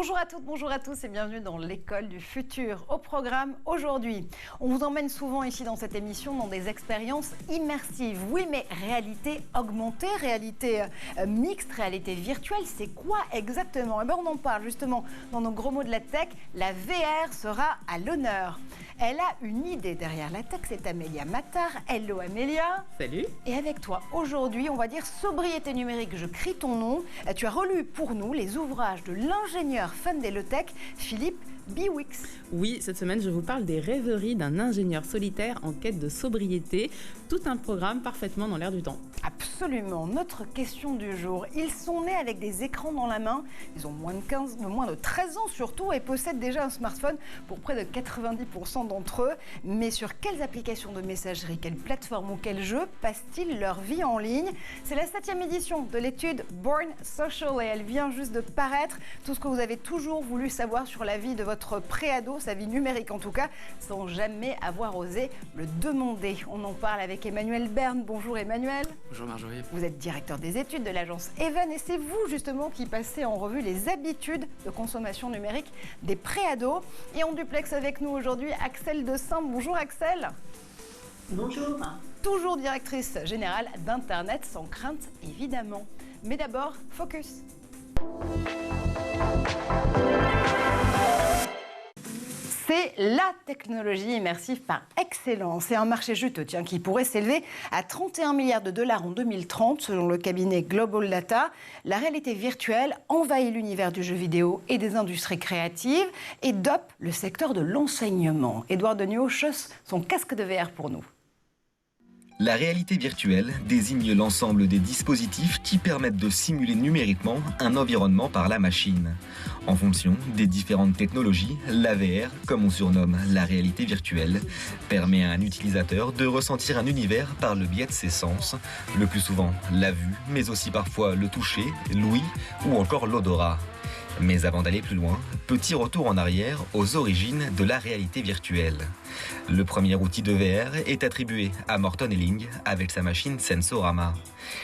Bonjour à toutes, bonjour à tous et bienvenue dans l'école du futur. Au programme aujourd'hui, on vous emmène souvent ici dans cette émission dans des expériences immersives. Oui, mais réalité augmentée, réalité mixte, réalité virtuelle, c'est quoi exactement? Eh bien, on en parle justement dans nos gros mots de la tech. La VR sera à l'honneur. Elle a une idée derrière la tech, c'est Amélia Matar. Hello Amélia. Salut. Et avec toi, aujourd'hui, on va dire sobriété numérique. Je crie ton nom. Tu as relu pour nous les ouvrages de l'ingénieur fan des low-tech, Philippe Biwix. Oui, cette semaine, je vous parle des rêveries d'un ingénieur solitaire en quête de sobriété. Tout un programme parfaitement dans l'air du temps. Absolument. Notre question du jour. Ils sont nés avec des écrans dans la main. Ils ont moins de 13 ans surtout et possèdent déjà un smartphone pour près de 90% d'entre eux. Mais sur quelles applications de messagerie, quelles plateformes ou quels jeux passent-ils leur vie en ligne? C'est la 7e édition de l'étude Born Social et elle vient juste de paraître. Tout ce que vous avez toujours voulu savoir sur la vie de votre préado, sa vie numérique en tout cas, sans jamais avoir osé le demander. On en parle avec Emmanuel Berne. Bonjour Emmanuel. Bonjour Marjorie. Vous êtes directeur des études de l'agence Even et c'est vous justement qui passez en revue les habitudes de consommation numérique des préados. Et en duplex avec nous aujourd'hui, Axel de Saint. Bonjour Axel. Bonjour. Toujours directrice générale d'Internet, sans crainte évidemment. Mais d'abord, focus. C'est la technologie immersive par excellence. C'est un marché juteux qui pourrait s'élever à 31 milliards de dollars en 2030 selon le cabinet Global Data. La réalité virtuelle envahit l'univers du jeu vidéo et des industries créatives et dope le secteur de l'enseignement. Édouard Degnaud chausse son casque de VR pour nous. La réalité virtuelle désigne l'ensemble des dispositifs qui permettent de simuler numériquement un environnement par la machine. En fonction des différentes technologies, la VR, comme on surnomme la réalité virtuelle, permet à un utilisateur de ressentir un univers par le biais de ses sens, le plus souvent la vue, mais aussi parfois le toucher, l'ouïe ou encore l'odorat. Mais avant d'aller plus loin, petit retour en arrière aux origines de la réalité virtuelle. Le premier outil de VR est attribué à Morton Elling avec sa machine Sensorama.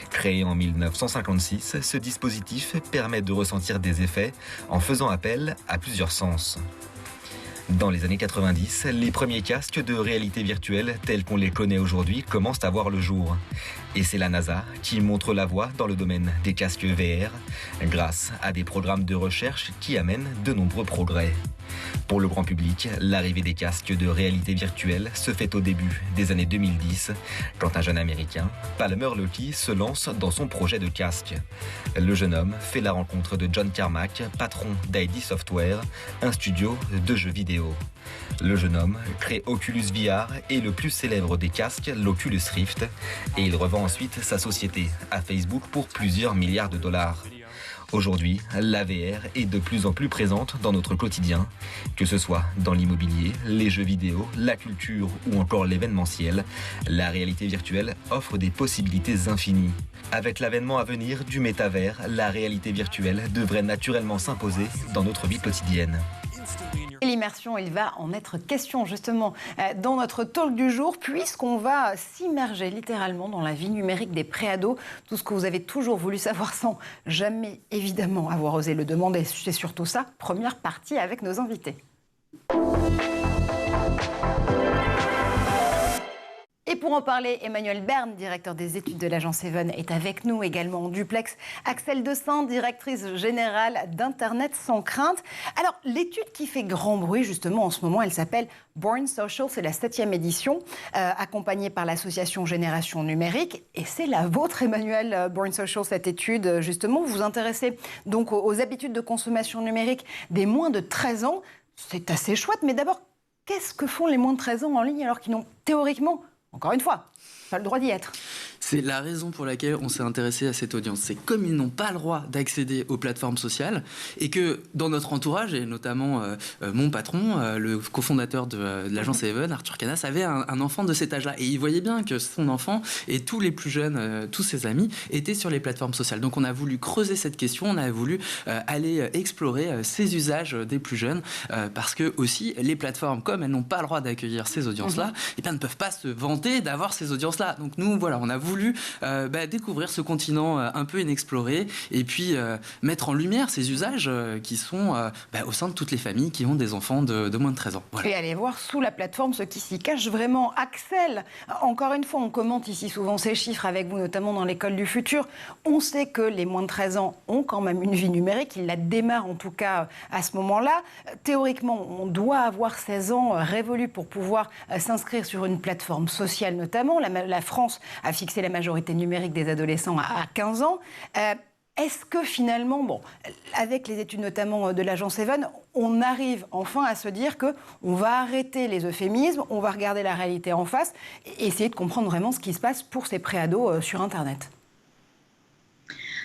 Créé en 1956, ce dispositif permet de ressentir des effets en faisant appel à plusieurs sens. Dans les années 90, les premiers casques de réalité virtuelle tels qu'on les connaît aujourd'hui commencent à voir le jour. Et c'est la NASA qui montre la voie dans le domaine des casques VR grâce à des programmes de recherche qui amènent de nombreux progrès. Pour le grand public, l'arrivée des casques de réalité virtuelle se fait au début des années 2010, quand un jeune américain, Palmer Luckey, se lance dans son projet de casque. Le jeune homme fait la rencontre de John Carmack, patron d'ID Software, un studio de jeux vidéo. Le jeune homme crée Oculus VR et le plus célèbre des casques, l'Oculus Rift, et il revend ensuite sa société à Facebook pour plusieurs milliards de dollars. Aujourd'hui, la VR est de plus en plus présente dans notre quotidien, que ce soit dans l'immobilier, les jeux vidéo, la culture ou encore l'événementiel. La réalité virtuelle offre des possibilités infinies. Avec l'avènement à venir du métavers, la réalité virtuelle devrait naturellement s'imposer dans notre vie quotidienne. Et l'immersion, il va en être question justement dans notre talk du jour, puisqu'on va s'immerger littéralement dans la vie numérique des préados. Tout ce que vous avez toujours voulu savoir sans jamais évidemment avoir osé le demander. C'est surtout ça, première partie avec nos invités. Et pour en parler, Emmanuel Berne, directeur des études de l'agence Even, est avec nous également en duplex. Axel de Saint, directrice générale d'Internet sans crainte. Alors, l'étude qui fait grand bruit, justement, en ce moment, elle s'appelle Born Social. C'est la 7e édition, accompagnée par l'association Génération Numérique. Et c'est la vôtre, Emmanuel, Born Social, cette étude. Justement, vous vous intéressez donc aux habitudes de consommation numérique des moins de 13 ans. C'est assez chouette, mais d'abord, qu'est-ce que font les moins de 13 ans en ligne alors qu'ils n'ont théoriquement, encore une fois, pas le droit d'y être? C'est la raison pour laquelle on s'est intéressé à cette audience. C'est comme ils n'ont pas le droit d'accéder aux plateformes sociales et que dans notre entourage, et notamment mon patron, le cofondateur de l'agence Even, Arthur Canas, avait un enfant de cet âge-là. Et il voyait bien que son enfant et tous les plus jeunes, tous ses amis, étaient sur les plateformes sociales. Donc on a voulu creuser cette question, on a voulu aller explorer ces usages des plus jeunes parce que aussi les plateformes, comme elles n'ont pas le droit d'accueillir ces audiences-là, eh bien, ne peuvent pas se vanter d'avoir ces audiences-là. ça. Donc nous, voilà, on a voulu découvrir ce continent un peu inexploré et puis mettre en lumière ces usages qui sont au sein de toutes les familles qui ont des enfants de moins de 13 ans. Voilà. Et allez voir sous la plateforme ce qui s'y cache vraiment. Axel, encore une fois, on commente ici souvent ces chiffres avec vous, notamment dans l'école du futur. On sait que les moins de 13 ans ont quand même une vie numérique. Ils la démarrent en tout cas à ce moment-là. Théoriquement, on doit avoir 16 ans révolus pour pouvoir s'inscrire sur une plateforme sociale notamment. La France a fixé la majorité numérique des adolescents à 15 ans. Est-ce que finalement, avec les études notamment de l'agence Even, on arrive enfin à se dire qu'on va arrêter les euphémismes, on va regarder la réalité en face et essayer de comprendre vraiment ce qui se passe pour ces préados sur Internet?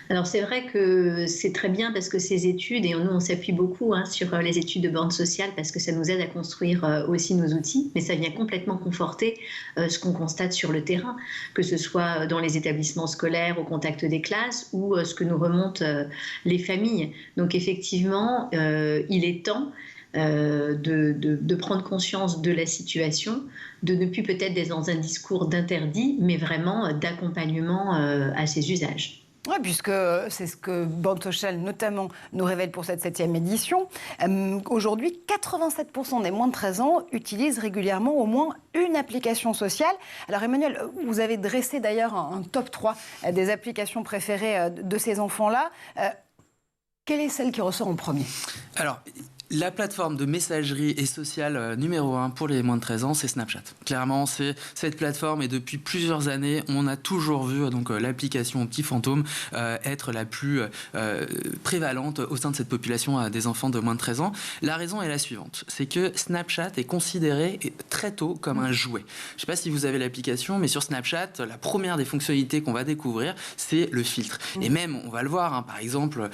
Alors c'est vrai que c'est très bien parce que ces études, et nous on s'appuie beaucoup sur les études de bornes sociales parce que ça nous aide à construire aussi nos outils, mais ça vient complètement conforter ce qu'on constate sur le terrain, que ce soit dans les établissements scolaires, au contact des classes ou ce que nous remontent les familles. Donc effectivement, il est temps de prendre conscience de la situation, de ne plus peut-être être dans un discours d'interdit, mais vraiment d'accompagnement à ces usages. Oui, puisque c'est ce que Bornes Social notamment nous révèle pour cette 7e édition. Aujourd'hui, 87% des moins de 13 ans utilisent régulièrement au moins une application sociale. Alors Emmanuel, vous avez dressé d'ailleurs un top 3 des applications préférées de ces enfants-là. Quelle est celle qui ressort en premier ? Alors, la plateforme de messagerie et sociale numéro 1 pour les moins de 13 ans, c'est Snapchat. Clairement, c'est cette plateforme et depuis plusieurs années, on a toujours vu l'application Petit Fantôme être la plus prévalente au sein de cette population des enfants de moins de 13 ans. La raison est la suivante, c'est que Snapchat est considéré très tôt comme un jouet. Je ne sais pas si vous avez l'application, mais sur Snapchat, la première des fonctionnalités qu'on va découvrir, c'est le filtre. Et même, on va le voir, par exemple,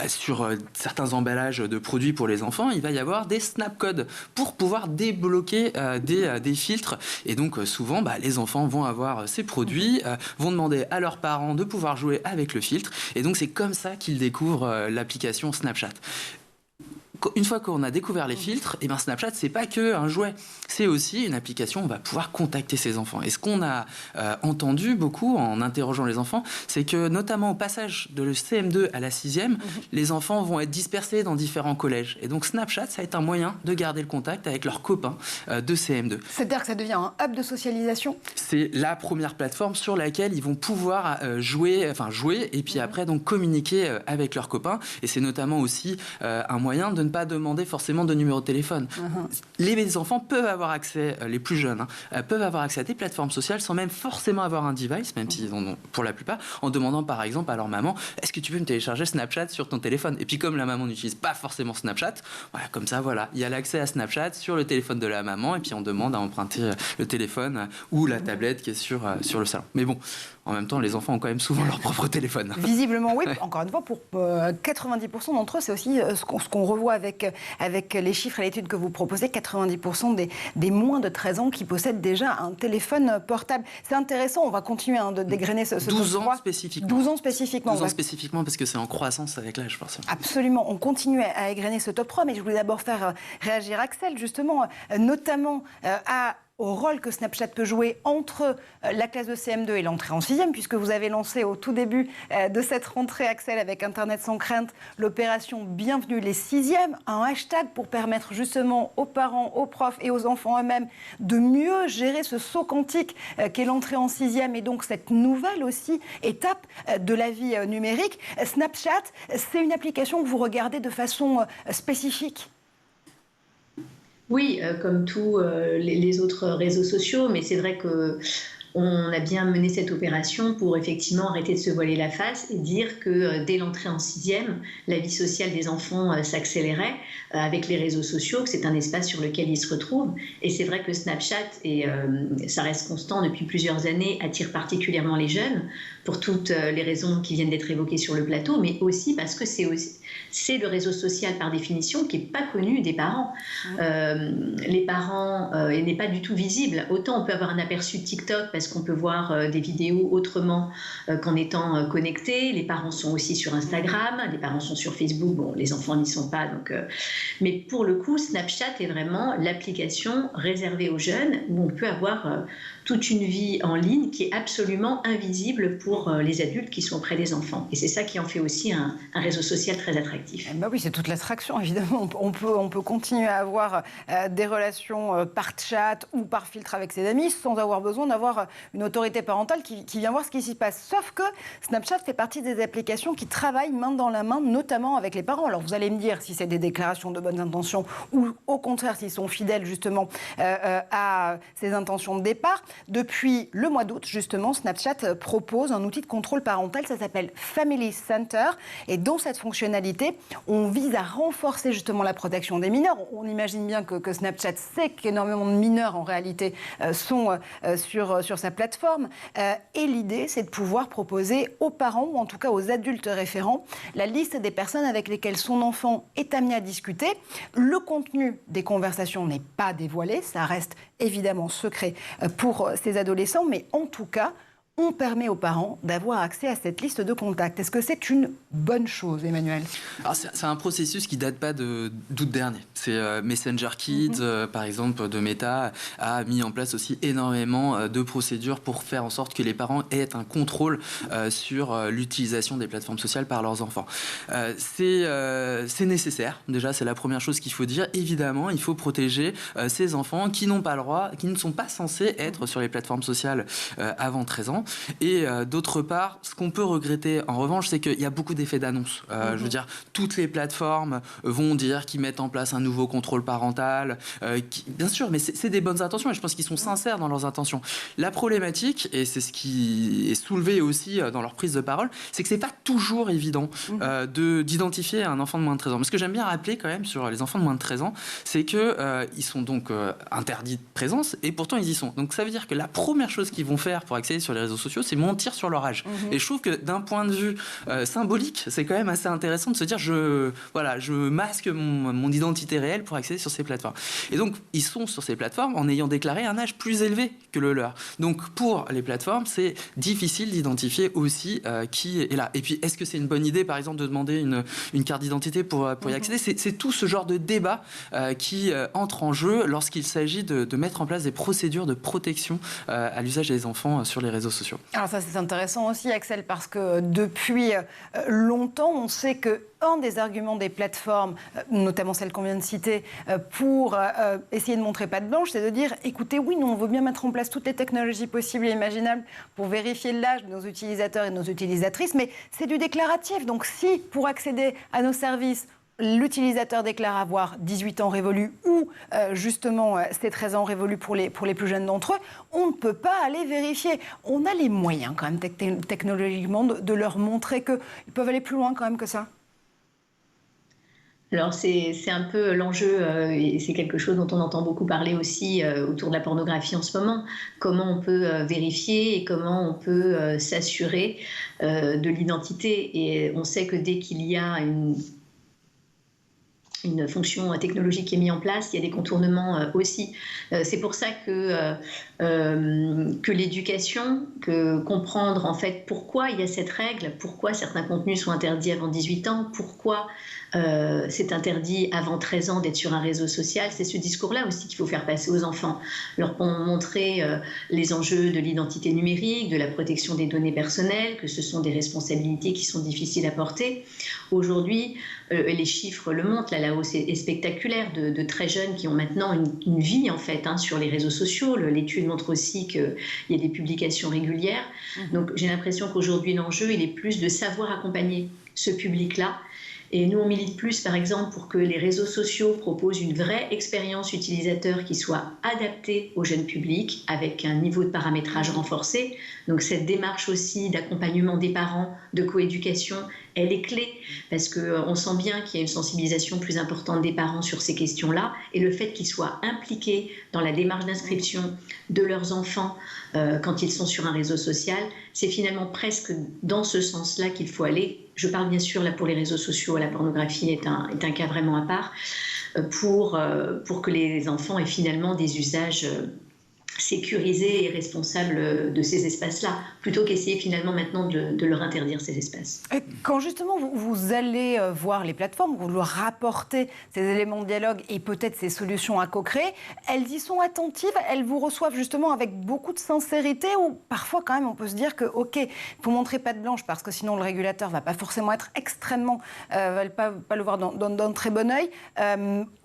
sur certains emballages de produits pour les enfants, il va y avoir des snapcodes pour pouvoir débloquer des filtres. Et donc, souvent, les enfants vont avoir ces produits, vont demander à leurs parents de pouvoir jouer avec le filtre. Et donc, c'est comme ça qu'ils découvrent l'application Snapchat. Une fois qu'on a découvert les filtres, Snapchat, c'est pas que un jouet, c'est aussi une application où on va pouvoir contacter ses enfants. Et ce qu'on a entendu beaucoup en interrogeant les enfants, c'est que notamment au passage de le CM2 à la 6e, les enfants vont être dispersés dans différents collèges. Et donc Snapchat, ça va être un moyen de garder le contact avec leurs copains de CM2. C'est-à-dire que ça devient un hub de socialisation ? C'est la première plateforme sur laquelle ils vont pouvoir jouer et puis après donc communiquer avec leurs copains. Et c'est notamment aussi un moyen de ne pas demander forcément de numéro de téléphone. Les enfants peuvent avoir accès, les plus jeunes, peuvent avoir accès à des plateformes sociales sans même forcément avoir un device, même s'ils en ont pour la plupart, en demandant par exemple à leur maman, est-ce que tu peux me télécharger Snapchat sur ton téléphone ? Et puis comme la maman n'utilise pas forcément Snapchat, comme ça il y a l'accès à Snapchat sur le téléphone de la maman et puis on demande à emprunter le téléphone ou la tablette qui est sur le salon. Mais bon, en même temps, les enfants ont quand même souvent leur propre téléphone. Visiblement, oui. Encore une fois, pour 90% d'entre eux, c'est aussi ce qu'on revoit avec les chiffres et l'étude que vous proposez, 90% des moins de 13 ans qui possèdent déjà un téléphone portable. C'est intéressant, on va continuer de dégrainer ce 12 ans spécifiquement. 12 ans spécifiquement. 12 ans spécifiquement, parce que c'est en croissance avec l'âge, forcément. Absolument. On continue à égrener ce top 3, mais je voulais d'abord faire réagir Axel, justement, notamment au rôle que Snapchat peut jouer entre la classe de CM2 et l'entrée en 6e, puisque vous avez lancé au tout début de cette rentrée, Axel, avec Internet sans crainte, l'opération Bienvenue les 6e, un hashtag pour permettre justement aux parents, aux profs et aux enfants eux-mêmes de mieux gérer ce saut quantique qu'est l'entrée en 6e et donc cette nouvelle aussi étape de la vie numérique. Snapchat, c'est une application que vous regardez de façon spécifique ? Oui, comme tous les autres réseaux sociaux, mais c'est vrai qu'on a bien mené cette opération pour effectivement arrêter de se voiler la face et dire que dès l'entrée en 6e, la vie sociale des enfants s'accélérait avec les réseaux sociaux, que c'est un espace sur lequel ils se retrouvent. Et c'est vrai que Snapchat, et ça reste constant depuis plusieurs années, attire particulièrement les jeunes pour toutes les raisons qui viennent d'être évoquées sur le plateau, mais aussi parce que c'est le réseau social par définition qui n'est pas connu des parents. Les parents, il n'est pas du tout visible. Autant on peut avoir un aperçu de TikTok parce qu'on peut voir des vidéos autrement qu'en étant connectés. Les parents sont aussi sur Instagram, les parents sont sur Facebook. Bon, les enfants n'y sont pas. Mais pour le coup, Snapchat est vraiment l'application réservée aux jeunes où on peut avoir toute une vie en ligne qui est absolument invisible pour les adultes qui sont auprès des enfants. Et c'est ça qui en fait aussi un réseau social très attractif. Oui, c'est toute l'attraction, évidemment. On peut continuer à avoir des relations par chat ou par filtre avec ses amis sans avoir besoin d'avoir une autorité parentale qui vient voir ce qui s'y passe. Sauf que Snapchat fait partie des applications qui travaillent main dans la main, notamment avec les parents. Alors vous allez me dire si c'est des déclarations de bonnes intentions ou au contraire s'ils sont fidèles justement à ces intentions de départ. Depuis le mois d'août, justement, Snapchat propose un outil de contrôle parental, ça s'appelle Family Center. Et dans cette fonctionnalité, on vise à renforcer justement la protection des mineurs. On imagine bien que Snapchat sait qu'énormément de mineurs en réalité sont sur sa plateforme. Et l'idée, c'est de pouvoir proposer aux parents, ou en tout cas aux adultes référents, la liste des personnes avec lesquelles son enfant est amené à discuter. Le contenu des conversations n'est pas dévoilé, ça reste évidemment secret pour ces adolescents, mais en tout cas, on permet aux parents d'avoir accès à cette liste de contacts. Est-ce que c'est une bonne chose, Emmanuel ? Alors c'est un processus qui date pas d'août dernier. C'est Messenger Kids, par exemple, de Meta, a mis en place aussi énormément de procédures pour faire en sorte que les parents aient un contrôle sur l'utilisation des plateformes sociales par leurs enfants. C'est nécessaire. Déjà, c'est la première chose qu'il faut dire. Évidemment, il faut protéger ces enfants qui n'ont pas le droit, qui ne sont pas censés être sur les plateformes sociales avant 13 ans. Et d'autre part, ce qu'on peut regretter en revanche, c'est qu'il y a beaucoup d'effets d'annonce. Je veux dire, toutes les plateformes vont dire qu'ils mettent en place un nouveau contrôle parental. Bien sûr, mais c'est des bonnes intentions et je pense qu'ils sont sincères dans leurs intentions. La problématique, et c'est ce qui est soulevé aussi dans leur prise de parole, c'est que c'est pas toujours évident d'identifier un enfant de moins de 13 ans. Mais ce que j'aime bien rappeler quand même sur les enfants de moins de 13 ans, c'est qu'ils sont donc interdits de présence et pourtant ils y sont. Donc ça veut dire que la première chose qu'ils vont faire pour accéder sur les réseaux sociaux, c'est mentir sur leur âge. Et je trouve que d'un point de vue symbolique, c'est quand même assez intéressant de se dire je masque mon identité réelle pour accéder sur ces plateformes. Et donc, ils sont sur ces plateformes en ayant déclaré un âge plus élevé que le leur. Donc, pour les plateformes, c'est difficile d'identifier aussi qui est là. Et puis, est-ce que c'est une bonne idée, par exemple, de demander une carte d'identité pour y accéder ? C'est tout ce genre de débat qui entre en jeu lorsqu'il s'agit de mettre en place des procédures de protection à l'usage des enfants sur les réseaux sociaux. Alors ça, c'est intéressant aussi, Axel, parce que depuis longtemps, on sait qu'un des arguments des plateformes, notamment celles qu'on vient de citer, pour essayer de montrer patte blanche, c'est de dire, écoutez, oui, nous, on veut bien mettre en place toutes les technologies possibles et imaginables pour vérifier l'âge de nos utilisateurs et de nos utilisatrices, mais c'est du déclaratif. Donc si, pour accéder à nos services, l'utilisateur déclare avoir 18 ans révolus ou justement c'est 13 ans révolus pour les plus jeunes d'entre eux, on ne peut pas aller vérifier. On a les moyens quand même technologiquement de leur montrer qu'ils peuvent aller plus loin quand même que ça. Alors c'est un peu l'enjeu, et c'est quelque chose dont on entend beaucoup parler aussi autour de la pornographie en ce moment. Comment on peut vérifier et comment on peut s'assurer de l'identité. Et on sait que dès qu'il y a une fonction technologique qui est mise en place, il y a des contournements aussi. C'est pour ça que l'éducation, que comprendre en fait pourquoi il y a cette règle, pourquoi certains contenus sont interdits avant 18 ans, pourquoi c'est interdit avant 13 ans d'être sur un réseau social, c'est ce discours-là aussi qu'il faut faire passer aux enfants, leur montrer les enjeux de l'identité numérique, de la protection des données personnelles, que ce sont des responsabilités qui sont difficiles à porter. Aujourd'hui, les chiffres le montrent, la hausse est spectaculaire de très jeunes qui ont maintenant une vie en fait sur les réseaux sociaux. L'étude montre aussi qu'il y a des publications régulières. Donc j'ai l'impression qu'aujourd'hui l'enjeu il est plus de savoir accompagner ce public-là. Et nous, on milite plus, par exemple, pour que les réseaux sociaux proposent une vraie expérience utilisateur qui soit adaptée au jeune public, avec un niveau de paramétrage renforcé. Donc cette démarche aussi d'accompagnement des parents, de coéducation, elle est clé, parce qu'on sent bien qu'il y a une sensibilisation plus importante des parents sur ces questions-là, et le fait qu'ils soient impliqués dans la démarche d'inscription de leurs enfants quand ils sont sur un réseau social, c'est finalement presque dans ce sens-là qu'il faut aller. Je parle bien sûr là pour les réseaux sociaux, la pornographie est un cas vraiment à part, pour que les enfants aient finalement des usages sécurisés et responsables de ces espaces-là, plutôt qu'essayer finalement maintenant de leur interdire ces espaces. Quand justement vous allez voir les plateformes, vous leur rapportez ces éléments de dialogue et peut-être ces solutions à co-créer, elles y sont attentives, elles vous reçoivent justement avec beaucoup de sincérité, ou parfois quand même on peut se dire que ok, il faut montrer patte blanche parce que sinon le régulateur ne va pas forcément être extrêmement, va pas le voir d'un très bon œil.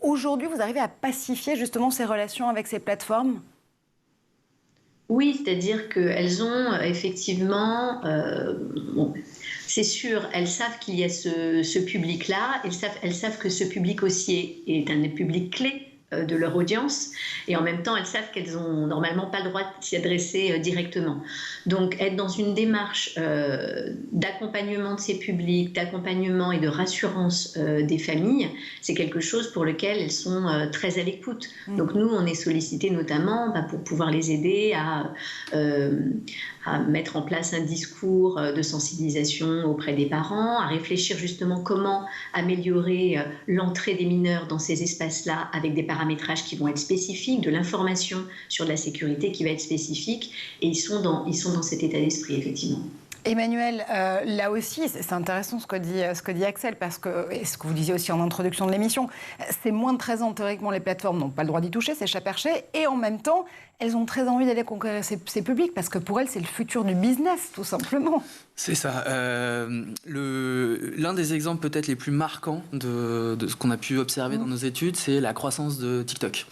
Aujourd'hui, vous arrivez à pacifier justement ces relations avec ces plateformes ? Oui, c'est-à-dire qu'elles ont effectivement, bon, c'est sûr, elles savent qu'il y a ce public-là, elles savent que ce public aussi est un public clé de leur audience, et en même temps elles savent qu'elles n'ont normalement pas le droit de s'y adresser directement. Donc être dans une démarche d'accompagnement de ces publics, d'accompagnement et de rassurance des familles, c'est quelque chose pour lequel elles sont très à l'écoute. Donc nous, on est sollicités notamment pour pouvoir les aider à mettre en place un discours de sensibilisation auprès des parents, à réfléchir justement comment améliorer l'entrée des mineurs dans ces espaces-là avec des paramétrages qui vont être spécifiques, de l'information sur la sécurité qui va être spécifique, et ils sont dans cet état d'esprit, effectivement. Emmanuel, là aussi, c'est intéressant ce que dit Axel, parce que, et ce que vous disiez aussi en introduction de l'émission, c'est moins de 13 ans, théoriquement, les plateformes n'ont pas le droit d'y toucher, c'est chat perché, et en même temps, elles ont très envie d'aller conquérir ces publics, parce que pour elles, c'est le futur du business, tout simplement. C'est ça. L'un des exemples peut-être les plus marquants de ce qu'on a pu observer dans nos études, c'est la croissance de TikTok.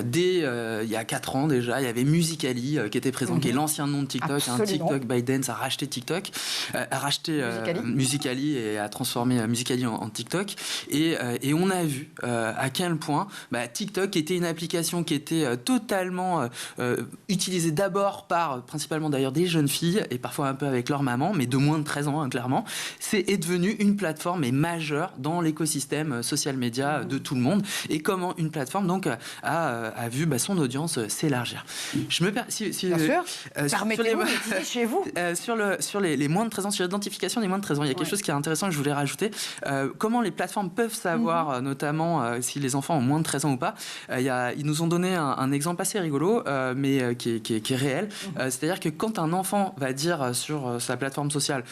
Dès il y a 4 ans déjà, il y avait Musical.ly qui était présent, qui est l'ancien nom de TikTok. TikTok, ByteDance a racheté TikTok, a racheté Musical.ly et a transformé Musical.ly en TikTok. Et on a vu à quel point TikTok était une application qui était totalement utilisée d'abord par, principalement d'ailleurs, des jeunes filles, et parfois un peu avec leur maman, mais de moins de 13 ans, clairement. Est devenue une plateforme majeure dans l'écosystème social media de tout le monde, et comment une plateforme donc a vu son audience s'élargir. Je me permets... Bien sûr, permettez-vous de dire chez vous. Sur les moins de 13 ans, sur l'identification des moins de 13 ans, il y a quelque chose qui est intéressant que je voulais rajouter. Comment les plateformes peuvent savoir, notamment si les enfants ont moins de 13 ans ou pas. Ils nous ont donné un exemple assez rigolo, mais qui est réel. C'est-à-dire que quand un enfant va dire sur sa plateforme sociale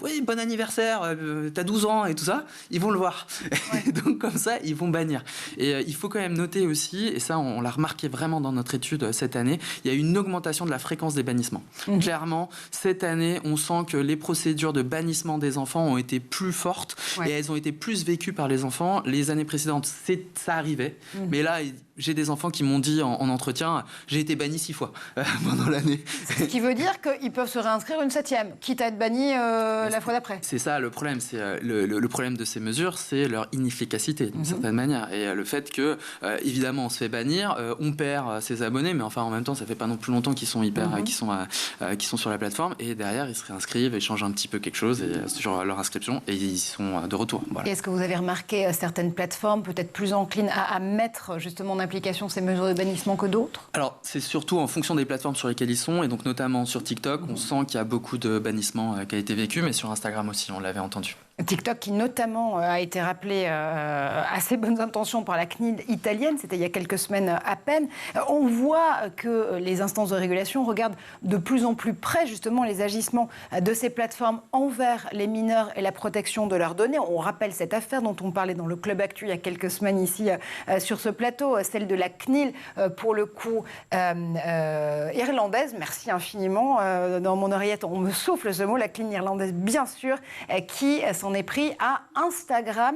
oui, bon anniversaire, t'as 12 ans et tout ça, ils vont le voir. Ouais. Donc comme ça, ils vont bannir. Et il faut quand même noter aussi, et ça on l'a remarqué vraiment dans notre étude cette année, il y a une augmentation de la fréquence des bannissements. Clairement, cette année, on sent que les procédures de bannissement des enfants ont été plus fortes, et elles ont été plus vécues par les enfants. Les années précédentes, ça arrivait, mais là, j'ai des enfants qui m'ont dit en entretien, j'ai été banni 6 fois pendant l'année. Ce qui veut dire qu'ils peuvent se réinscrire une 7e, quitte à être banni la fois d'après. C'est ça le problème. C'est, le problème de ces mesures, c'est leur inefficacité d'une certaine manière. Et le fait que, évidemment, on se fait bannir, on perd ses abonnés, mais enfin, en même temps, ça fait pas non plus longtemps qu'ils sont qui sont sur la plateforme, et derrière, ils se réinscrivent et changent un petit peu quelque chose sur leur inscription, et ils sont de retour. Voilà. Et est-ce que vous avez remarqué certaines plateformes peut-être plus enclines à mettre justement en application ces mesures de bannissement que d'autres ? Alors, c'est surtout en fonction des plateformes sur lesquelles ils sont, et donc notamment sur TikTok, on sent qu'il y a beaucoup de bannissement qui a été vécu, mais sur Instagram aussi, on l'avait entendu. TikTok qui notamment a été rappelé à ses bonnes intentions par la CNIL italienne, c'était il y a quelques semaines à peine. On voit que les instances de régulation regardent de plus en plus près justement les agissements de ces plateformes envers les mineurs et la protection de leurs données. On rappelle cette affaire dont on parlait dans le Club Actu il y a quelques semaines ici sur ce plateau, celle de la CNIL, pour le coup irlandaise. Merci infiniment. Dans mon oreillette, on me souffle ce mot, la CNIL irlandaise, bien sûr, qui s'en est pris à Instagram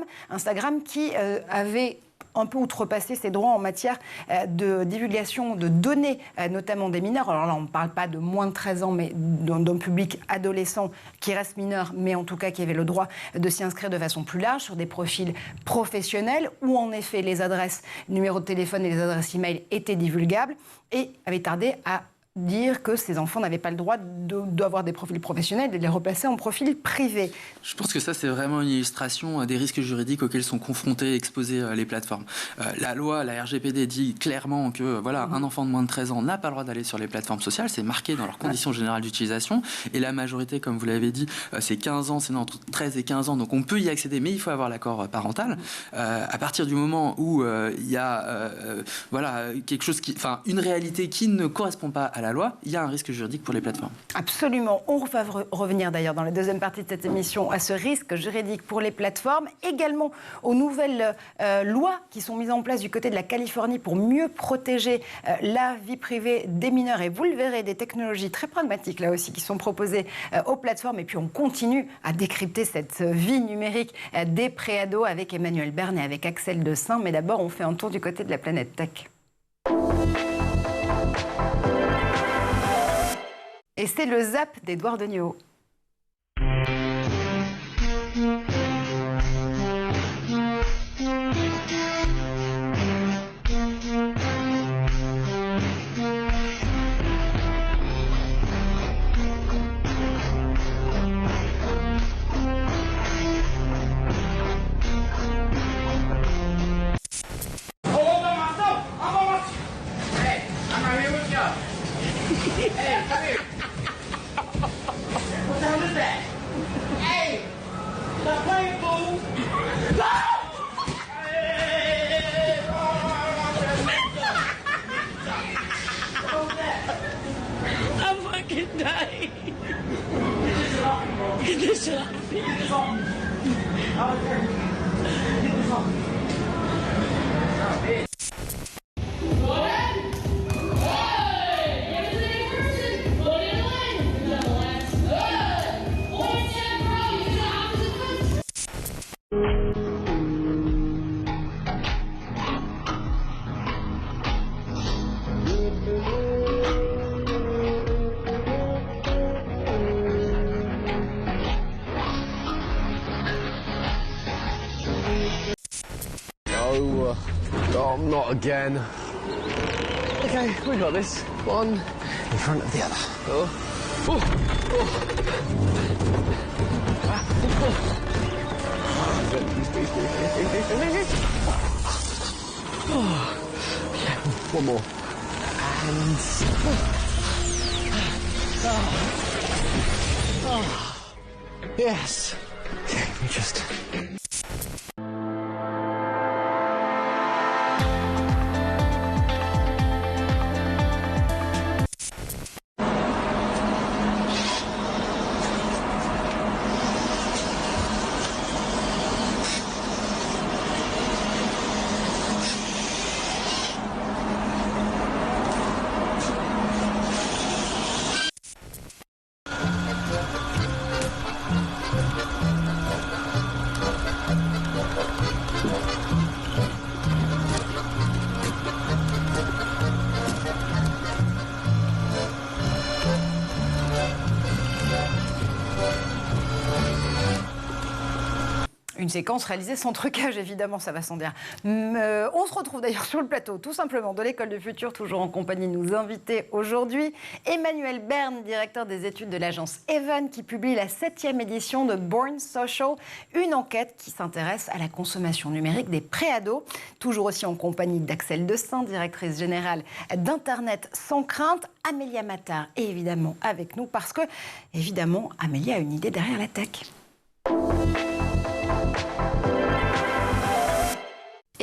qui avait un peu outrepassé ses droits en matière de divulgation de données, notamment des mineurs. Alors là, on ne parle pas de moins de 13 ans, mais d'un public adolescent qui reste mineur, mais en tout cas qui avait le droit de s'y inscrire de façon plus large sur des profils professionnels où en effet les adresses, numéros de téléphone et les adresses e-mail étaient divulgables, et avait tardé à dire que ces enfants n'avaient pas le droit d'avoir des profils professionnels et de les replacer en profil privé. Je pense que ça, c'est vraiment une illustration des risques juridiques auxquels sont confrontés et exposés les plateformes. La loi, la RGPD dit clairement que un enfant de moins de 13 ans n'a pas le droit d'aller sur les plateformes sociales. C'est marqué dans leurs conditions générales d'utilisation. Et la majorité, comme vous l'avez dit, c'est 15 ans, c'est entre 13 et 15 ans. Donc on peut y accéder, mais il faut avoir l'accord parental. À partir du moment où il y a quelque chose une réalité qui ne correspond pas à la loi, il y a un risque juridique pour les plateformes. Absolument. On va revenir d'ailleurs dans la deuxième partie de cette émission à ce risque juridique pour les plateformes, également aux nouvelles lois qui sont mises en place du côté de la Californie pour mieux protéger la vie privée des mineurs. Et vous le verrez, des technologies très pragmatiques là aussi qui sont proposées aux plateformes. Et puis on continue à décrypter cette vie numérique des préados avec Emmanuel Bern et avec Axel Desaint. Mais d'abord, on fait un tour du côté de la planète tech. Et c'est le Zap d'Edouard Degnaud. Not again. Okay, we got this. One in front of the other. Oh. Oh. Oh. Ah. Oh. Oh. Yeah, one more. And... Oh. Oh. Yes. Okay, we just... Une séquence réalisée sans trucage, évidemment, ça va sans dire. On se retrouve d'ailleurs sur le plateau, tout simplement, de l'École du Futur, toujours en compagnie de nos invités aujourd'hui. Emmanuel Bern, directeur des études de l'agence Even, qui publie la 7e édition de Born Social, une enquête qui s'intéresse à la consommation numérique des préados. Toujours aussi en compagnie d'Axel Desaint, directrice générale d'Internet sans crainte. Amélia Matar est évidemment avec nous parce que, évidemment, Amélia a une idée derrière la tech.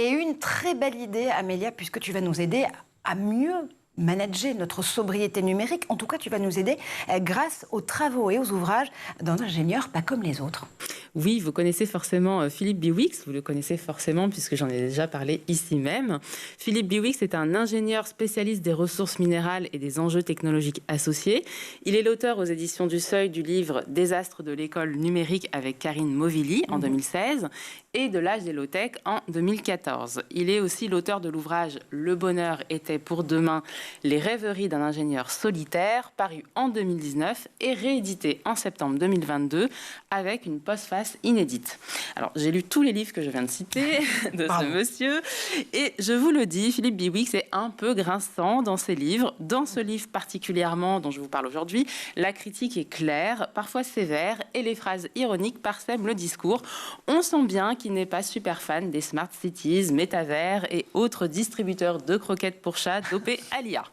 Et une très belle idée, Amélia, puisque tu vas nous aider à mieux manager notre sobriété numérique. En tout cas, tu vas nous aider grâce aux travaux et aux ouvrages d'un ingénieur pas comme les autres. Oui, vous connaissez forcément Philippe Biwix, vous le connaissez forcément puisque j'en ai déjà parlé ici même. Philippe Biwix est un ingénieur spécialiste des ressources minérales et des enjeux technologiques associés. Il est l'auteur aux éditions du Seuil du livre « Désastre de l'école numérique » avec Karine Movilly en 2016 et de l'âge des low-tech en 2014. Il est aussi l'auteur de l'ouvrage « Le bonheur était pour demain, les rêveries d'un ingénieur solitaire » paru en 2019 et réédité en septembre 2022 avec une postface interface inédite. Alors, j'ai lu tous les livres que je viens de citer de ce monsieur, et je vous le dis, Philippe Biwix est un peu grinçant dans ses livres. Dans ce livre particulièrement dont je vous parle aujourd'hui, la critique est claire, parfois sévère, et les phrases ironiques parsèment le discours. On sent bien qu'il n'est pas super fan des smart cities, métavers et autres distributeurs de croquettes pour chats dopés à l'IA.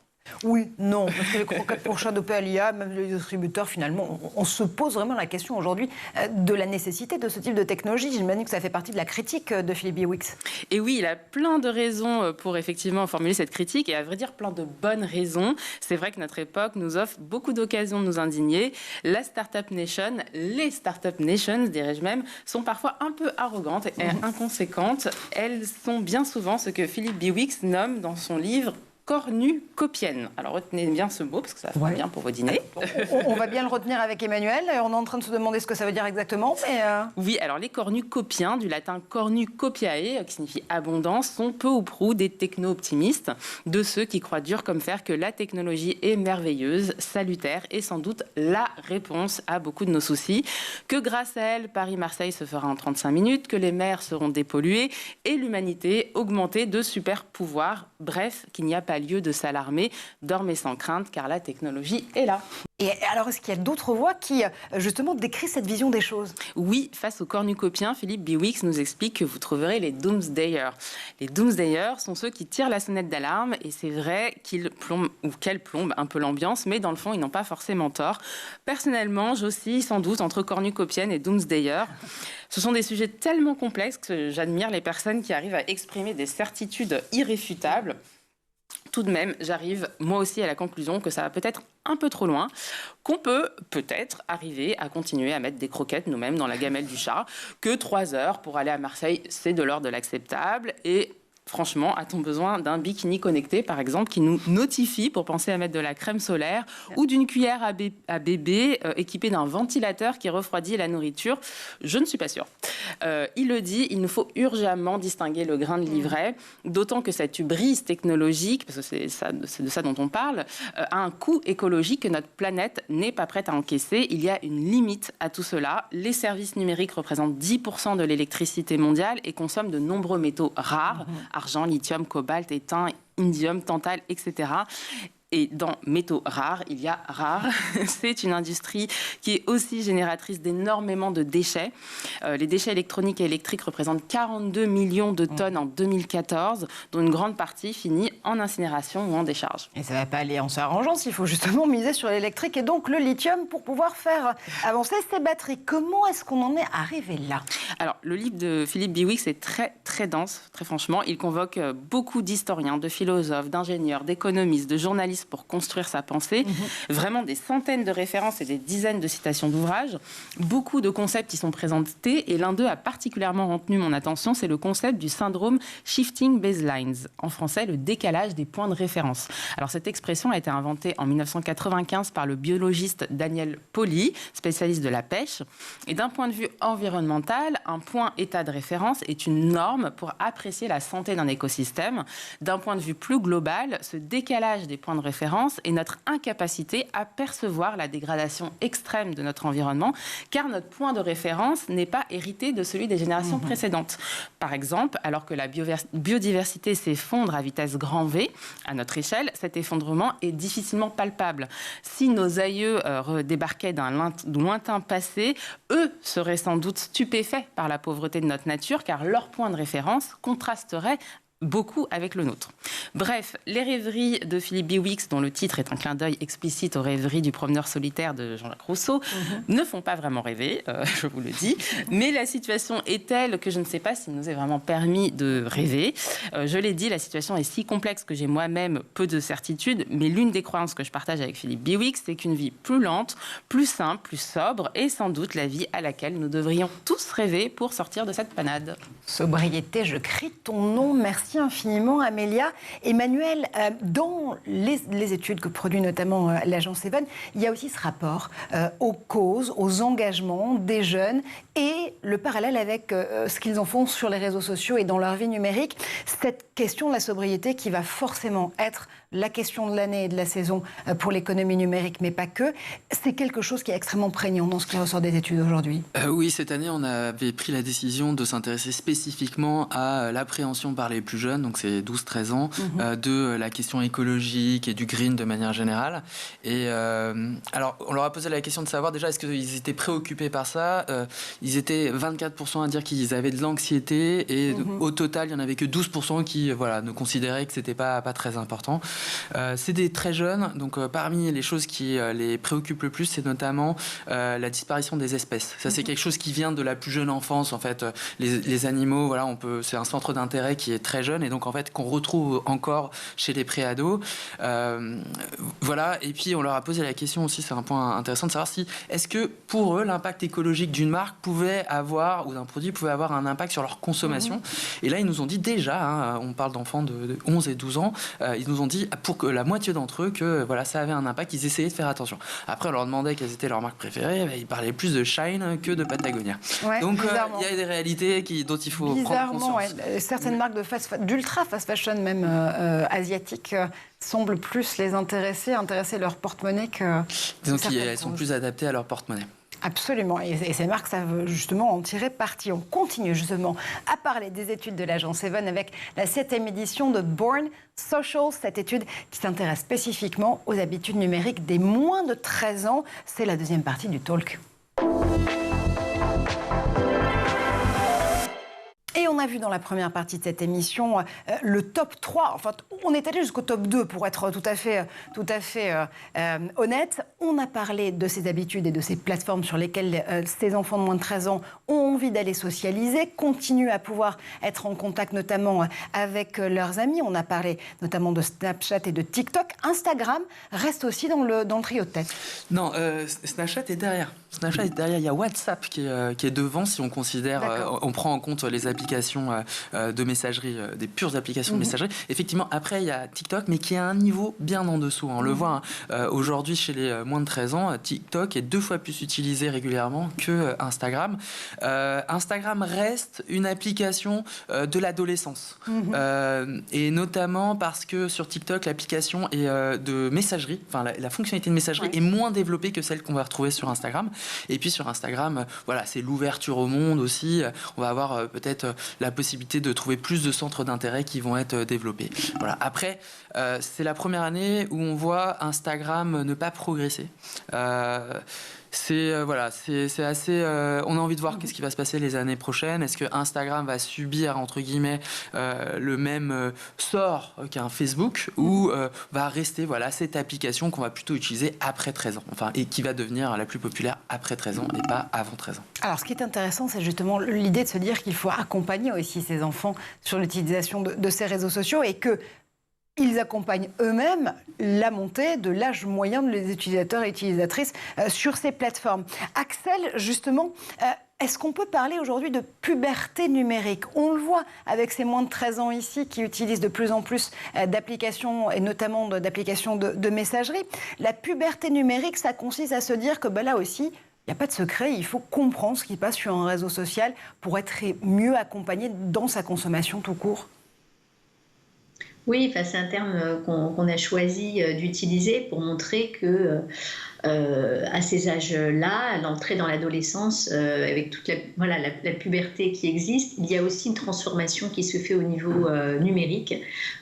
Oui, non, parce que les croquettes pour chats dopés à l'IA, même les distributeurs, finalement, on se pose vraiment la question aujourd'hui de la nécessité de ce type de technologie. J'imagine que ça fait partie de la critique de Philippe Biwix. Et oui, il a plein de raisons pour effectivement formuler cette critique, et à vrai dire, plein de bonnes raisons. C'est vrai que notre époque nous offre beaucoup d'occasions de nous indigner. La Startup Nation, les Startup Nations, dirais-je même, sont parfois un peu arrogantes et inconséquentes. Elles sont bien souvent ce que Philippe Biwix nomme dans son livre cornucopienne. Alors retenez bien ce mot parce que ça fera bien pour vos dîners. On va bien le retenir avec Emmanuel. On est en train de se demander ce que ça veut dire exactement. Mais Oui, alors les cornucopiens, du latin cornucopiae, qui signifie abondance, sont peu ou prou des techno-optimistes, de ceux qui croient dur comme fer que la technologie est merveilleuse, salutaire et sans doute la réponse à beaucoup de nos soucis, que grâce à elle, Paris-Marseille se fera en 35 minutes, que les mers seront dépolluées et l'humanité augmentée de super pouvoirs. Bref, qu'il n'y a pas lieu de s'alarmer, dormez sans crainte car la technologie est là. Et alors, est-ce qu'il y a d'autres voix qui, justement, décrivent cette vision des choses ? Oui, face aux cornucopiens, Philippe Biwix nous explique que vous trouverez les doomsdayers. Les doomsdayers sont ceux qui tirent la sonnette d'alarme, et c'est vrai qu'ils plombent, ou qu'elles plombent un peu l'ambiance, mais dans le fond, ils n'ont pas forcément tort. Personnellement, j'oscille sans doute entre cornucopienne et doomsdayer. Ce sont des sujets tellement complexes que j'admire les personnes qui arrivent à exprimer des certitudes irréfutables. Tout de même, j'arrive moi aussi à la conclusion que ça va peut-être un peu trop loin, qu'on peut peut-être arriver à continuer à mettre des croquettes nous-mêmes dans la gamelle du chat, que 3 heures pour aller à Marseille, c'est de l'ordre de l'acceptable. Et franchement, a-t-on besoin d'un bikini connecté, par exemple, qui nous notifie pour penser à mettre de la crème solaire ou d'une cuillère à bébé équipée d'un ventilateur qui refroidit la nourriture? Je ne suis pas sûre. Il le dit, il nous faut urgemment distinguer le grain de l'ivraie, d'autant que cette hubris technologique, parce que c'est de ça dont on parle, a un coût écologique que notre planète n'est pas prête à encaisser. Il y a une limite à tout cela. Les services numériques représentent 10% de l'électricité mondiale et consomment de nombreux métaux rares, argent, lithium, cobalt, étain, indium, tantal, etc. Et dans métaux rares, il y a rare. C'est une industrie qui est aussi génératrice d'énormément de déchets. Les déchets électroniques et électriques représentent 42 millions de tonnes en 2014, dont une grande partie finit en incinération ou en décharge. Et ça ne va pas aller en s'arrangeant s'il faut justement miser sur l'électrique et donc le lithium pour pouvoir faire avancer ces batteries. Comment est-ce qu'on en est arrivé là ? Alors, le livre de Philippe Biwix est très, très dense, très franchement. Il convoque beaucoup d'historiens, de philosophes, d'ingénieurs, d'économistes, de journalistes pour construire sa pensée. Vraiment des centaines de références et des dizaines de citations d'ouvrages. Beaucoup de concepts qui sont présentés et l'un d'eux a particulièrement retenu mon attention, c'est le concept du syndrome Shifting Baselines. En français, le décalage des points de référence. Alors, cette expression a été inventée en 1995 par le biologiste Daniel Pauly, spécialiste de la pêche. Et d'un point de vue environnemental, un point état de référence est une norme pour apprécier la santé d'un écosystème. D'un point de vue plus global, ce décalage des points de référence et notre incapacité à percevoir la dégradation extrême de notre environnement, car notre point de référence n'est pas hérité de celui des générations précédentes. Par exemple, alors que la biodiversité s'effondre à vitesse grand V, à notre échelle, cet effondrement est difficilement palpable. Si nos aïeux débarquaient d'un lointain passé, eux seraient sans doute stupéfaits par la pauvreté de notre nature, car leur point de référence contrasterait beaucoup avec le nôtre. Bref, les rêveries de Philippe Biwix, dont le titre est un clin d'œil explicite aux rêveries du promeneur solitaire de Jean-Jacques Rousseau, ne font pas vraiment rêver, je vous le dis. Mais la situation est telle que je ne sais pas s'il nous est vraiment permis de rêver. Je l'ai dit, la situation est si complexe que j'ai moi-même peu de certitude, mais l'une des croyances que je partage avec Philippe Biwix, c'est qu'une vie plus lente, plus simple, plus sobre est sans doute la vie à laquelle nous devrions tous rêver pour sortir de cette panade. Sobriété, je crie ton nom. Merci infiniment, Amélia. Emmanuel, dans les études que produit notamment l'agence Even, il y a aussi ce rapport aux causes, aux engagements des jeunes et le parallèle avec ce qu'ils en font sur les réseaux sociaux et dans leur vie numérique. Cette question de la sobriété qui va forcément être la question de l'année et de la saison pour l'économie numérique, mais pas que. C'est quelque chose qui est extrêmement prégnant dans ce qui ressort des études aujourd'hui. Oui, cette année, on avait pris la décision de s'intéresser spécifiquement à l'appréhension par les plus jeunes, donc c'est 12-13 ans, de la question écologique et du green de manière générale. Et alors, on leur a posé la question de savoir déjà, est-ce qu'ils étaient préoccupés par ça ? Ils étaient 24% à dire qu'ils avaient de l'anxiété, et au total, il n'y en avait que 12% qui ne considéraient que ce n'était pas très important. C'est des très jeunes, donc parmi les choses qui les préoccupent le plus, c'est notamment la disparition des espèces. Ça, c'est quelque chose qui vient de la plus jeune enfance, en fait. Les animaux, c'est un centre d'intérêt qui est très jeune, et donc en fait qu'on retrouve encore chez les préados. Et puis on leur a posé la question aussi, c'est un point intéressant de savoir si, est-ce que pour eux, l'impact écologique d'une marque pouvait avoir, ou d'un produit pouvait avoir un impact sur leur consommation. Et là, ils nous ont dit déjà, on parle d'enfants de 11 et 12 ans, ils nous ont dit, pour que la moitié d'entre eux, que ça avait un impact, ils essayaient de faire attention. Après, on leur demandait quelles étaient leurs marques préférées, ils parlaient plus de Shine que de Patagonia. Ouais, donc, il y a des réalités dont il faut prendre conscience. Certaines marques d'ultra fast fashion, même asiatiques, semblent plus les intéresser leur porte-monnaie que... Donc, elles sont plus adaptées à leur porte-monnaie. Absolument, et ces marques savent justement en tirer parti. On continue justement à parler des études de l'agence Even avec la 7e édition de Born Social, cette étude qui s'intéresse spécifiquement aux habitudes numériques des moins de 13 ans. C'est la deuxième partie du talk. Et on a vu dans la première partie de cette émission le top 3. Enfin, on est allé jusqu'au top 2 pour être tout à fait honnête. On a parlé de ces habitudes et de ces plateformes sur lesquelles ces enfants de moins de 13 ans ont envie d'aller socialiser, continuent à pouvoir être en contact notamment avec leurs amis. On a parlé notamment de Snapchat et de TikTok. Instagram reste aussi dans le trio de tête. Non, Snapchat est derrière. Il y a WhatsApp qui est devant si on considère, on prend en compte les applications de messagerie, des pures applications de messagerie. Effectivement, après, il y a TikTok, mais qui est à un niveau bien en dessous. On le voit aujourd'hui chez les moins de 13 ans, TikTok est 2 fois plus utilisé régulièrement que Instagram. Instagram reste une application de l'adolescence. Et notamment parce que sur TikTok, l'application est de messagerie, enfin la fonctionnalité de messagerie est moins développée que celle qu'on va retrouver sur Instagram. Et puis sur Instagram, c'est l'ouverture au monde aussi. On va avoir peut-être la possibilité de trouver plus de centres d'intérêt qui vont être développés. Voilà. Après, c'est la première année où on voit Instagram ne pas progresser. C'est assez. On a envie de voir qu'est-ce qui va se passer les années prochaines. Est-ce que Instagram va subir entre guillemets le même sort qu'un Facebook, ou va rester cette application qu'on va plutôt utiliser après 13 ans, et qui va devenir la plus populaire après 13 ans et pas avant 13 ans. Alors, ce qui est intéressant, c'est justement l'idée de se dire qu'il faut accompagner aussi ces enfants sur l'utilisation de ces réseaux sociaux, et que ils accompagnent eux-mêmes la montée de l'âge moyen des utilisateurs et utilisatrices sur ces plateformes. Axel, justement, est-ce qu'on peut parler aujourd'hui de puberté numérique ? On le voit avec ces moins de 13 ans ici qui utilisent de plus en plus d'applications, et notamment d'applications de messagerie. La puberté numérique, ça consiste à se dire que là aussi, il n'y a pas de secret, il faut comprendre ce qui passe sur un réseau social pour être mieux accompagné dans sa consommation tout court. Oui, c'est un terme qu'on a choisi d'utiliser pour montrer que à ces âges-là, l'entrée dans l'adolescence, avec toute la puberté qui existe, il y a aussi une transformation qui se fait au niveau numérique,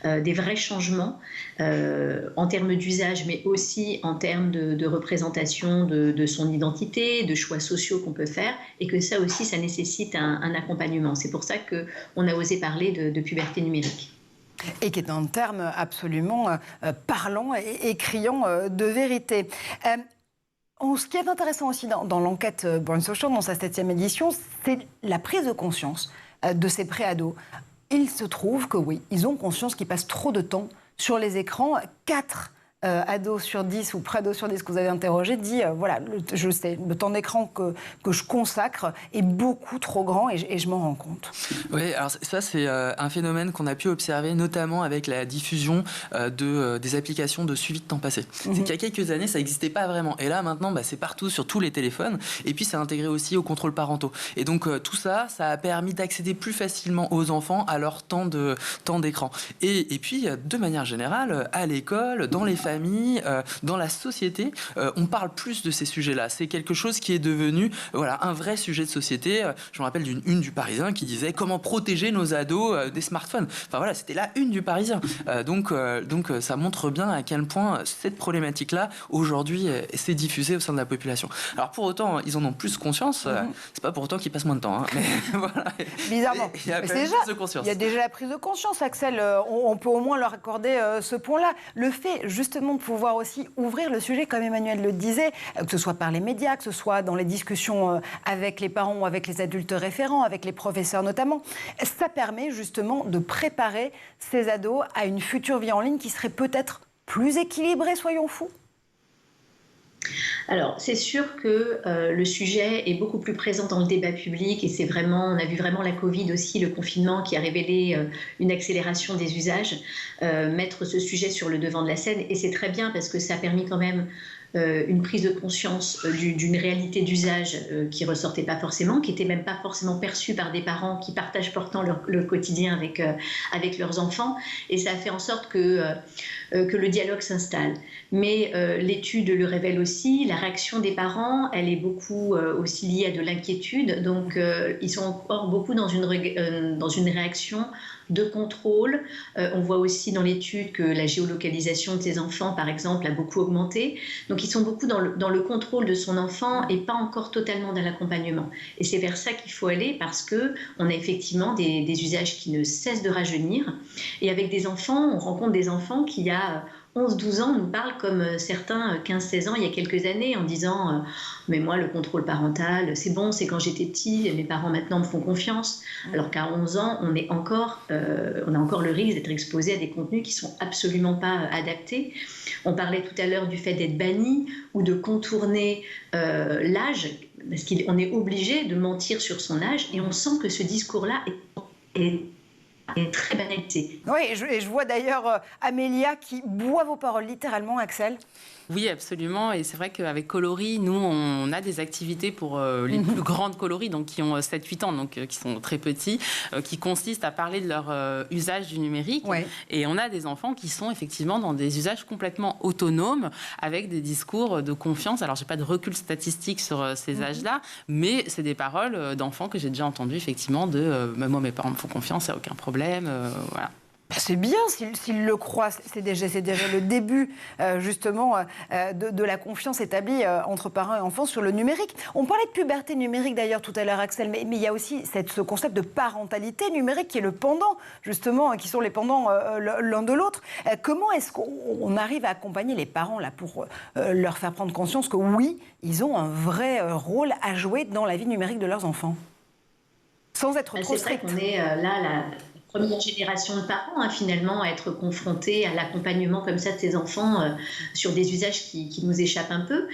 des vrais changements en termes d'usage, mais aussi en termes de représentation de son identité, de choix sociaux qu'on peut faire, et que ça aussi, ça nécessite un accompagnement. C'est pour ça qu'on a osé parler de puberté numérique. Et qui est un terme absolument parlant et criant de vérité. Ce qui est intéressant aussi dans l'enquête Born Social, dans sa 7e édition, c'est la prise de conscience de ces préados. Il se trouve que oui, ils ont conscience qu'ils passent trop de temps sur les écrans. 4 ados sur 10 ou près d'ados sur 10 que vous avez interrogé dit voilà, je sais, le temps d'écran que je consacre est beaucoup trop grand et je m'en rends compte. Oui, alors ça c'est un phénomène qu'on a pu observer notamment avec la diffusion des applications de suivi de temps passé. C'est qu'il y a quelques années ça n'existait pas vraiment et là maintenant c'est partout sur tous les téléphones et puis c'est intégré aussi aux contrôles parentaux. Et donc tout ça a permis d'accéder plus facilement aux enfants à leur temps d'écran. Et puis de manière générale, à l'école, dans les familles, dans la société, on parle plus de ces sujets-là. C'est quelque chose qui est devenu un vrai sujet de société. Je me rappelle d'une une du Parisien qui disait comment protéger nos ados des smartphones. Enfin voilà, c'était la une du Parisien. Donc ça montre bien à quel point cette problématique-là, aujourd'hui, s'est diffusée au sein de la population. Alors pour autant, ils en ont plus conscience. C'est pas pour autant qu'ils passent moins de temps. Hein, mais voilà. Bizarrement. Il y a prise de conscience. Il y a déjà la prise de conscience, Axel. On peut au moins leur accorder ce point-là. Le fait, justement, de pouvoir aussi ouvrir le sujet, comme Emmanuel le disait, que ce soit par les médias, que ce soit dans les discussions avec les parents ou avec les adultes référents, avec les professeurs notamment, ça permet justement de préparer ces ados à une future vie en ligne qui serait peut-être plus équilibrée, soyons fous. Alors, c'est sûr que le sujet est beaucoup plus présent dans le débat public et on a vu vraiment la Covid aussi, le confinement qui a révélé une accélération des usages, mettre ce sujet sur le devant de la scène et c'est très bien parce que ça a permis quand même une prise de conscience d'une réalité d'usage qui ressortait pas forcément, qui était même pas forcément perçue par des parents qui partagent pourtant le quotidien avec leurs enfants et ça a fait en sorte que le dialogue s'installe. Mais l'étude le révèle aussi, la réaction des parents, elle est beaucoup aussi liée à de l'inquiétude, donc ils sont encore beaucoup dans une réaction de contrôle. On voit aussi dans l'étude que la géolocalisation de ces enfants, par exemple, a beaucoup augmenté. Donc ils sont beaucoup dans le contrôle de son enfant et pas encore totalement dans l'accompagnement. Et c'est vers ça qu'il faut aller parce qu'on a effectivement des usages qui ne cessent de rajeunir. Et avec des enfants, on rencontre des enfants qui, il y a 11-12 ans, nous parlent comme certains 15-16 ans il y a quelques années en disant mais moi le contrôle parental c'est bon, c'est quand j'étais petit, mes parents maintenant me font confiance, alors qu'à 11 ans on a encore le risque d'être exposé à des contenus qui sont absolument pas adaptés. On parlait tout à l'heure du fait d'être banni ou de contourner l'âge parce qu'on est obligé de mentir sur son âge et on sent que ce discours-là est très banalité. Oui, et je vois d'ailleurs Amélia qui boit vos paroles littéralement, Axel. Oui, absolument. Et c'est vrai qu'avec Coloris, nous, on a des activités pour les plus grandes Coloris, donc qui ont 7-8 ans, donc qui sont très petits, qui consistent à parler de leur usage du numérique. Ouais. Et on a des enfants qui sont effectivement dans des usages complètement autonomes, avec des discours de confiance. Alors, je n'ai pas de recul statistique sur ces âges-là, mais c'est des paroles d'enfants que j'ai déjà entendues, effectivement, moi, mes parents me font confiance, il n'y a aucun problème. Voilà. C'est bien s'ils le croient, c'est déjà le début justement de la confiance établie entre parents et enfants sur le numérique. On parlait de puberté numérique d'ailleurs tout à l'heure, Axel, mais il y a aussi ce concept de parentalité numérique qui est le pendant justement, qui sont les pendants l'un de l'autre. Comment est-ce qu'on arrive à accompagner les parents là pour leur faire prendre conscience que oui, ils ont un vrai rôle à jouer dans la vie numérique de leurs enfants, sans être trop strict. C'est vrai qu'on est là la première génération de parents, finalement, à être confrontés à l'accompagnement comme ça de ces enfants sur des usages qui nous échappent un peu.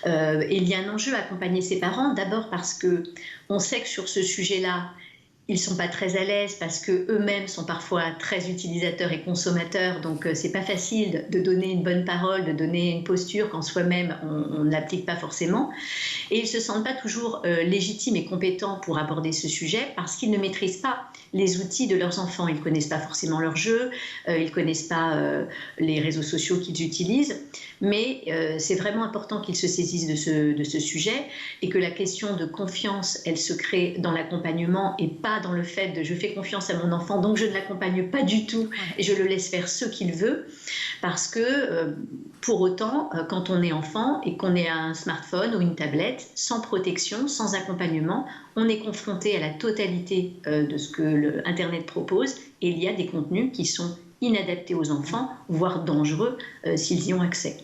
Et il y a un enjeu à accompagner ces parents, d'abord parce qu'on sait que sur ce sujet-là, ils ne sont pas très à l'aise parce qu'eux-mêmes sont parfois très utilisateurs et consommateurs, donc ce n'est pas facile de donner une bonne parole, de donner une posture quand soi-même on ne l'applique pas forcément. Et ils ne se sentent pas toujours légitimes et compétents pour aborder ce sujet parce qu'ils ne maîtrisent pas les outils de leurs enfants. Ils ne connaissent pas forcément leurs jeux, ils ne connaissent pas les réseaux sociaux qu'ils utilisent, mais c'est vraiment important qu'ils se saisissent de ce sujet et que la question de confiance, elle se crée dans l'accompagnement et pas dans le fait de je fais confiance à mon enfant, donc je ne l'accompagne pas du tout et je le laisse faire ce qu'il veut, parce que pour autant, quand on est enfant et qu'on est à un smartphone ou une tablette, sans protection, sans accompagnement, on est confronté à la totalité de ce que Internet propose et il y a des contenus qui sont inadaptés aux enfants, voire dangereux s'ils y ont accès.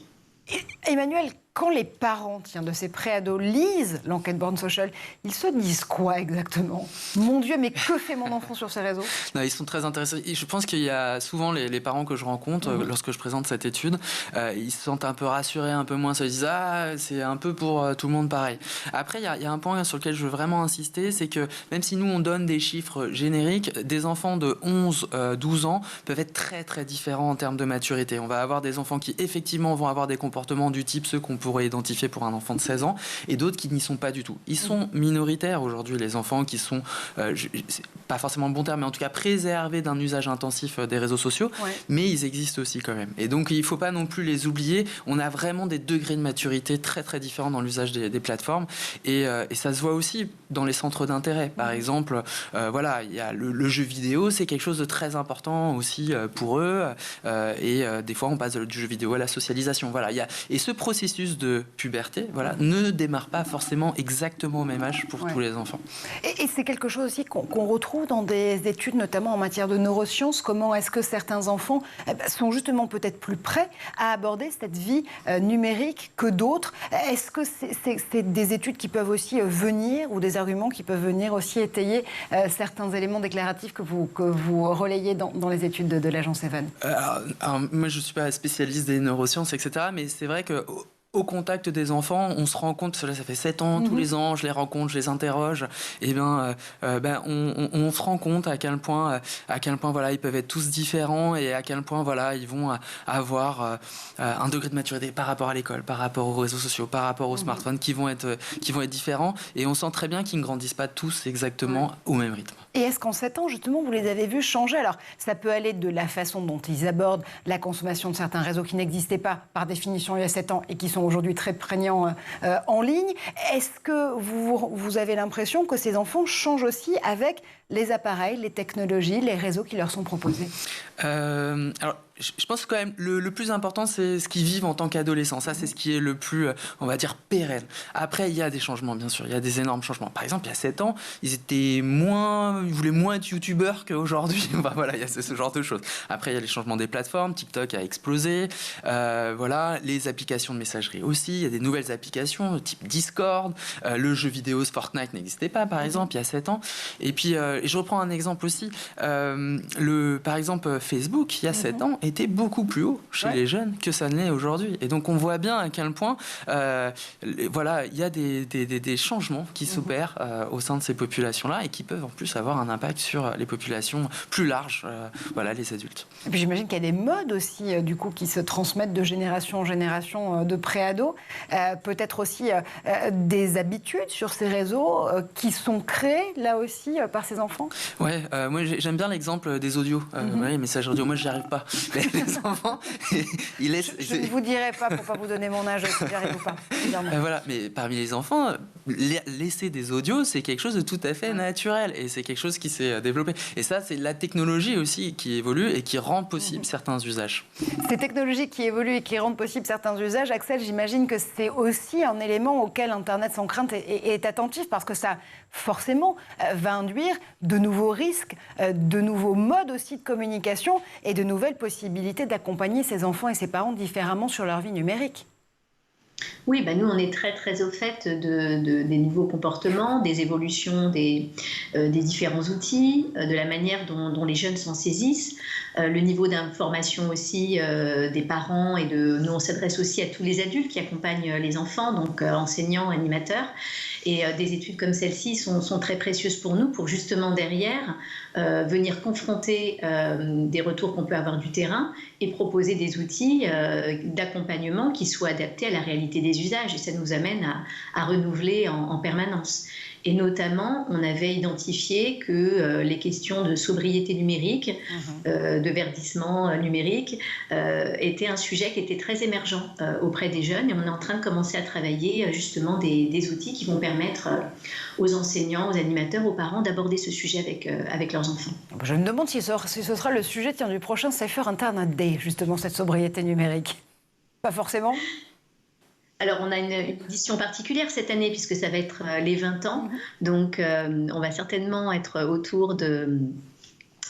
Emmanuel, quand les parents de ces préados lisent l'enquête Born Social, ils se disent quoi exactement? Mon Dieu, mais que fait mon enfant sur ces réseaux? Non, ils sont très intéressés. Et je pense qu'il y a souvent les parents que je rencontre lorsque je présente cette étude, ils se sentent un peu rassurés, un peu moins, ils se disent c'est un peu pour tout le monde pareil. Après, il y a un point sur lequel je veux vraiment insister, c'est que même si nous on donne des chiffres génériques, des enfants de 11-12 ans peuvent être très très différents en termes de maturité. On va avoir des enfants qui effectivement vont avoir des comportements du type ceux qu'on pourrait identifier pour un enfant de 16 ans et d'autres qui n'y sont pas du tout. Ils sont minoritaires aujourd'hui, les enfants qui sont, pas forcément le bon terme, mais en tout cas préservés d'un usage intensif des réseaux sociaux, mais ils existent aussi quand même. Et donc il ne faut pas non plus les oublier. On a vraiment des degrés de maturité très très différents dans l'usage des plateformes et ça se voit aussi dans les centres d'intérêt. Par exemple, voilà, il y a le jeu vidéo, c'est quelque chose de très important aussi pour eux et des fois on passe du jeu vidéo à la socialisation. Voilà, et ce processus de puberté ne démarre pas forcément exactement au même âge pour tous les enfants. Et c'est quelque chose aussi qu'on retrouve dans des études, notamment en matière de neurosciences. Comment est-ce que certains enfants sont justement peut-être plus prêts à aborder cette vie numérique que d'autres? Est-ce que c'est des études qui peuvent aussi venir, ou des arguments qui peuvent venir aussi étayer certains éléments déclaratifs que vous relayez dans les études de l'agence Even? Alors, moi, je ne suis pas spécialiste des neurosciences, etc. Mais c'est vrai que au contact des enfants, on se rend compte, ça fait 7 ans, tous les ans, je les rencontre, je les interroge, et on se rend compte à quel point voilà, ils peuvent être tous différents et à quel point voilà, ils vont avoir un degré de maturité par rapport à l'école, par rapport aux réseaux sociaux, par rapport aux smartphones qui vont être différents, et on sent très bien qu'ils ne grandissent pas tous exactement au même rythme. Et est-ce qu'en 7 ans, justement, vous les avez vus changer? Alors, ça peut aller de la façon dont ils abordent la consommation de certains réseaux qui n'existaient pas, par définition, il y a 7 ans, et qui sont aujourd'hui très prégnants en ligne. Est-ce que vous avez l'impression que ces enfants changent aussi avec les appareils, les technologies, les réseaux qui leur sont proposés? Alors, je pense quand même le plus important, c'est ce qu'ils vivent en tant qu'adolescents. Ça, c'est ce qui est le plus, on va dire, pérenne. Après, il y a des changements, bien sûr. Il y a des énormes changements. Par exemple, il y a 7 ans, ils voulaient moins être youtubeurs qu'aujourd'hui. Enfin, voilà, il y a ce genre de choses. Après, il y a les changements des plateformes. TikTok a explosé. Voilà, les applications de messagerie aussi. Il y a des nouvelles applications, type Discord. Le jeu vidéo Fortnite n'existait pas, par exemple, il y a 7 ans. Et puis, je reprends un exemple aussi. Par exemple, Facebook, il y a 7 ans, était beaucoup plus haut chez les jeunes que ça ne l'est aujourd'hui. Et donc, on voit bien à quel point voilà, il y a des changements qui s'opèrent au sein de ces populations-là et qui peuvent en plus avoir un impact sur les populations plus larges, voilà, les adultes. Et puis j'imagine qu'il y a des modes aussi, du coup, qui se transmettent de génération en génération de préados. Peut-être aussi des habitudes sur ces réseaux qui sont créées, là aussi, par ces enfants. Ouais, moi j'aime bien l'exemple des audios, les messages audio. Moi, j'y arrive pas. Les enfants, ils laissent. Je ne vous dirai pas pour pas vous donner mon âge, si j'y arrive ou pas. Voilà, mais parmi les enfants, laisser des audios, c'est quelque chose de tout à fait naturel et c'est quelque chose qui s'est développé. Et ça, c'est la technologie aussi qui évolue et qui rend possible certains usages. Ces technologies qui évoluent et qui rendent possible certains usages, Axel, j'imagine que c'est aussi un élément auquel Internet sans crainte est attentif, parce que ça, forcément, va induire de nouveaux risques, de nouveaux modes aussi de communication et de nouvelles possibilités d'accompagner ces enfants et ces parents différemment sur leur vie numérique. Oui, nous on est très très au fait des nouveaux comportements, des évolutions des différents outils, de la manière dont les jeunes s'en saisissent, le niveau d'information aussi des parents, et nous on s'adresse aussi à tous les adultes qui accompagnent les enfants, donc enseignants, animateurs. Et des études comme celle-ci sont très précieuses pour nous, pour justement derrière venir confronter des retours qu'on peut avoir du terrain et proposer des outils d'accompagnement qui soient adaptés à la réalité des usages. Et ça nous amène à renouveler en permanence. Et notamment, on avait identifié que les questions de sobriété numérique, de verdissement numérique, étaient un sujet qui était très émergent auprès des jeunes. Et on est en train de commencer à travailler justement des outils qui vont permettre aux enseignants, aux animateurs, aux parents d'aborder ce sujet avec leurs enfants. Je me demande si ce sera le sujet du prochain Safer Internet Day, justement, cette sobriété numérique. Pas forcément. Alors, on a une édition particulière cette année, puisque ça va être les 20 ans. Donc, on va certainement être autour de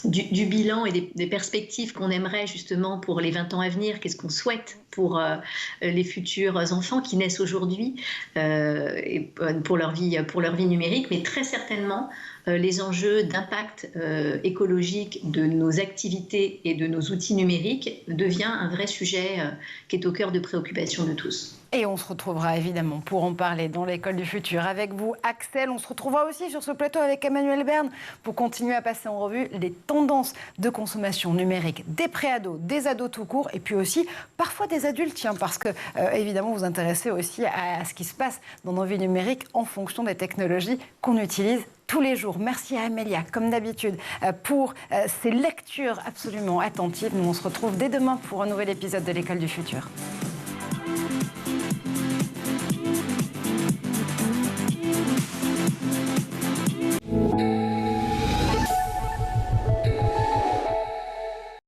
du bilan et des perspectives qu'on aimerait justement pour les 20 ans à venir, qu'est-ce qu'on souhaite pour les futurs enfants qui naissent aujourd'hui et pour leur vie numérique, mais très certainement les enjeux d'impact écologique de nos activités et de nos outils numériques devient un vrai sujet qui est au cœur de préoccupation de tous. Et on se retrouvera évidemment pour en parler dans l'école du futur avec vous, Axel. On se retrouvera aussi sur ce plateau avec Emmanuelle Berne pour continuer à passer en revue les tendances de consommation numérique des préados, des ados tout court et puis aussi parfois des adultes, parce que évidemment vous vous intéressez aussi à ce qui se passe dans nos vies numériques en fonction des technologies qu'on utilise tous les jours. Merci à Amélia, comme d'habitude, pour ces lectures absolument attentives. Nous, on se retrouve dès demain pour un nouvel épisode de l'École du Futur.